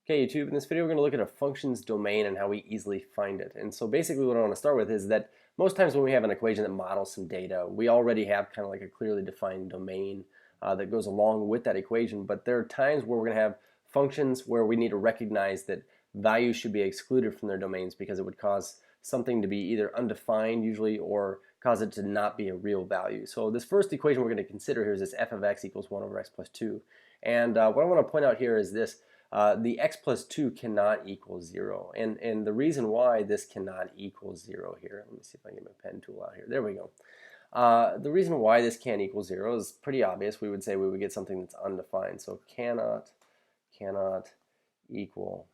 Okay, YouTube, in this video we're going to look at a function's domain and how we easily find it. And so basically what I want to start with is that most times when we have an equation that models some data, we already have kind of like a clearly defined domain that goes along with that equation. But there are times where we're going to have functions where we need to recognize that values should be excluded from their domains because it would cause something to be either undefined usually or cause it to not be a real value. So this first equation we're going to consider here is this f of x equals 1 over x plus 2. And what I want to point out here is this. The x plus 2 cannot equal 0. And the reason why this cannot equal 0 here, let me see if I can get my pen tool out here. There we go. The reason why this can't equal 0 is pretty obvious. We would say we would get something that's undefined. So cannot equal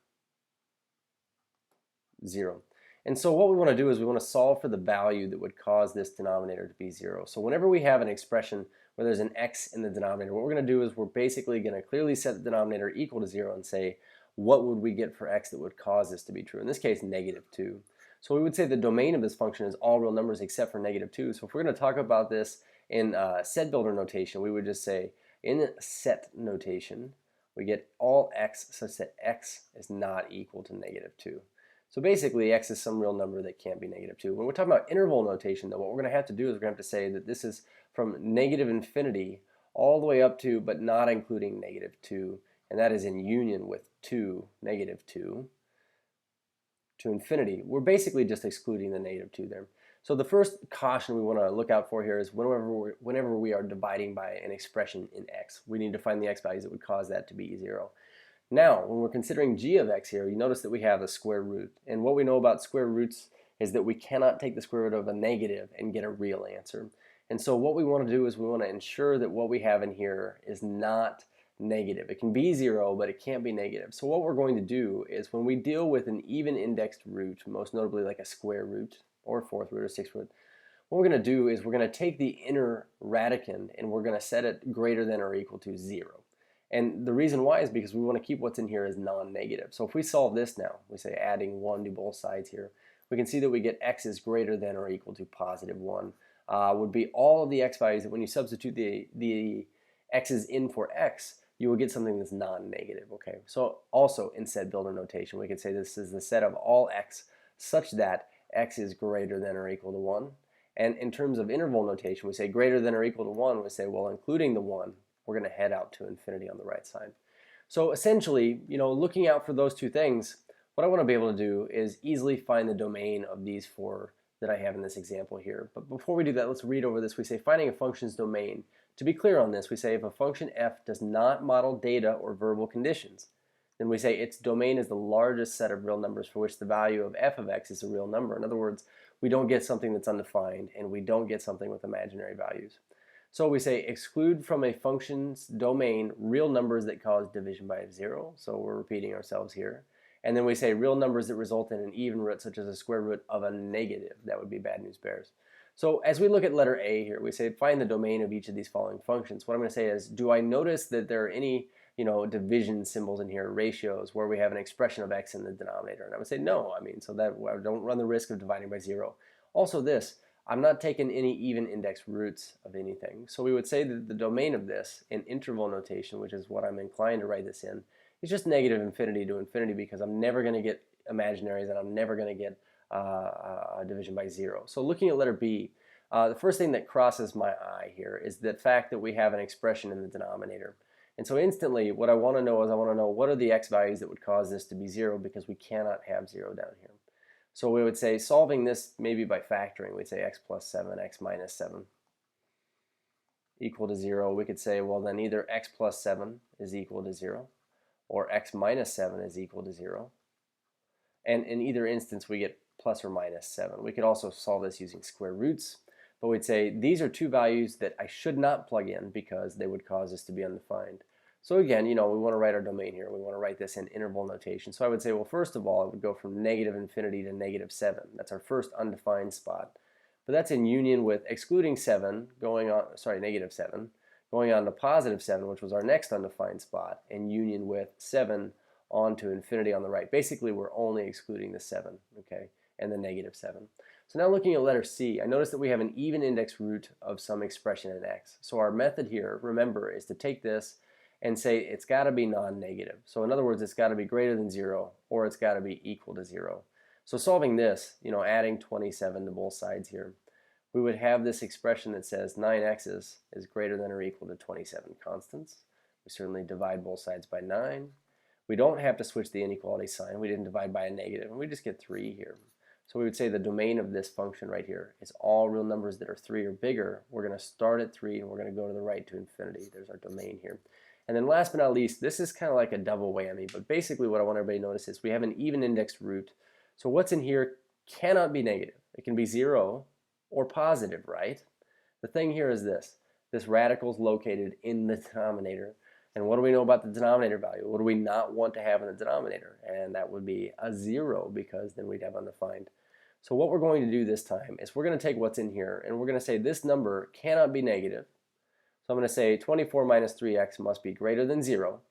0. And so what we want to do is we want to solve for the value that would cause this denominator to be 0. So whenever we have an expression where there's an x in the denominator, what we're going to do is we're basically going to clearly set the denominator equal to 0 and say, what would we get for x that would cause this to be true? In this case, -2. So we would say the domain of this function is all real numbers except for -2. So if we're going to talk about this in set builder notation, we would just say in set notation, we get all x such that x is not equal to -2. So basically, x is some real number that can't be -2. When we're talking about interval notation, though, what we're going to have to do is we're going to have to say that this is from -infinity all the way up to, but not including -2, and that is in union with 2, -2, to infinity. We're basically just excluding the -2 there. So the first caution we want to look out for here is whenever we are dividing by an expression in x, we need to find the x values that would cause that to be 0. Now, when we're considering g of x here, you notice that we have a square root. And what we know about square roots is that we cannot take the square root of a negative and get a real answer. And so what we want to do is we want to ensure that what we have in here is not negative. It can be 0, but it can't be negative. So what we're going to do is when we deal with an even indexed root, most notably like a square root or fourth root or sixth root, what we're going to do is we're going to take the inner radicand and we're going to set it greater than or equal to 0. And the reason why is because we want to keep what's in here as non-negative. So if we solve this now, we say adding 1 to both sides here, we can see that we get x is greater than or equal to +1. Would be all of the x values that when you substitute the x's in for x, you will get something that's non-negative. Okay, so also in set builder notation, we could say this is the set of all x such that x is greater than or equal to 1. And in terms of interval notation, we say greater than or equal to 1. We say, well, including the 1, we're going to head out to infinity on the right side. So essentially, looking out for those two things, what I want to be able to do is easily find the domain of these four that I have in this example here. But before we do that, let's read over this. We say finding a function's domain. To be clear on this, we say if a function f does not model data or verbal conditions, then we say its domain is the largest set of real numbers for which the value of f of x is a real number. In other words, we don't get something that's undefined and we don't get something with imaginary values. So we say exclude from a function's domain real numbers that cause division by 0. So we're repeating ourselves here. And then we say real numbers that result in an even root, such as a square root of a negative. That would be bad news bears. So as we look at letter A here, we say find the domain of each of these following functions. What I'm going to say is, do I notice that there are any division symbols in here, ratios, where we have an expression of x in the denominator? And I would say no. So that I don't run the risk of dividing by 0. Also this, I'm not taking any even index roots of anything. So we would say that the domain of this in interval notation, which is what I'm inclined to write this in, is just -infinity to infinity because I'm never going to get imaginaries and I'm never going to get a division by 0. So looking at letter B, the first thing that crosses my eye here is the fact that we have an expression in the denominator. And so instantly what I want to know is I want to know what are the x values that would cause this to be 0 because we cannot have 0 down here. So we would say solving this maybe by factoring. We'd say x plus 7, x minus 7 equal to 0. We could say, well, then either x plus 7 is equal to 0 or x minus 7 is equal to 0. And in either instance, we get plus or minus 7. We could also solve this using square roots. But we'd say these are two values that I should not plug in because they would cause this to be undefined. So again, we want to write our domain here. We want to write this in interval notation. So I would say, well, first of all, I would go from -infinity to -7. That's our first undefined spot. But that's in union with excluding 7, -7, going on to +7, which was our next undefined spot, in union with 7 on to infinity on the right. Basically, we're only excluding the 7, okay, and the -7. So now looking at letter C, I notice that we have an even index root of some expression in x. So our method here, remember, is to take this and say it's got to be non-negative. So in other words, it's got to be greater than 0 or it's got to be equal to 0. So solving this, adding 27 to both sides here, we would have this expression that says 9x is greater than or equal to 27 constants. We certainly divide both sides by 9. We don't have to switch the inequality sign. We didn't divide by a negative, and we just get 3 here. So we would say the domain of this function right here is all real numbers that are 3 or bigger. We're going to start at 3 and we're going to go to the right to infinity. There's our domain here. And then last but not least, this is kind of like a double whammy, but basically what I want everybody to notice is we have an even indexed root. So what's in here cannot be negative. It can be 0 or positive, right? The thing here is this radical is located in the denominator. And what do we know about the denominator value? What do we not want to have in the denominator? And that would be a 0, because then we'd have undefined. So what we're going to do this time is we're going to take what's in here and we're going to say this number cannot be negative. So I'm going to say 24 minus 3x must be greater than 0.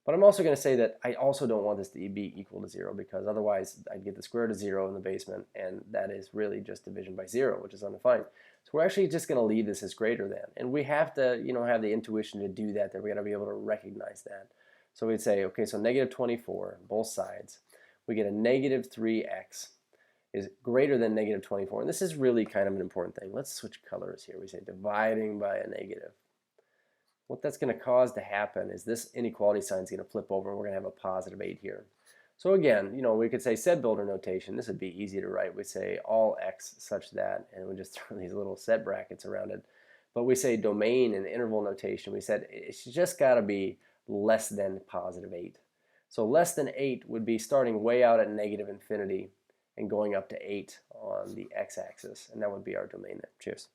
But I'm also going to say that I also don't want this to be equal to 0, because otherwise I'd get the square root of 0 in the basement, and that is really just division by 0, which is undefined. So we're actually just going to leave this as greater than. And we have to, have the intuition to do that. That we got to be able to recognize that. So we'd say, okay, so negative 24, both sides. We get a negative 3x is greater than negative 24. And this is really kind of an important thing. Let's switch colors here. We say dividing by a negative. What that's going to cause to happen is this inequality sign is going to flip over and we're going to have a positive 8 here. So again, we could say set builder notation. This would be easy to write. We say all x such that, and we just throw these little set brackets around it. But we say domain and interval notation. We said it's just got to be less than positive 8. So less than 8 would be starting way out at negative infinity and going up to 8 on the x-axis, and that would be our domain there. Cheers.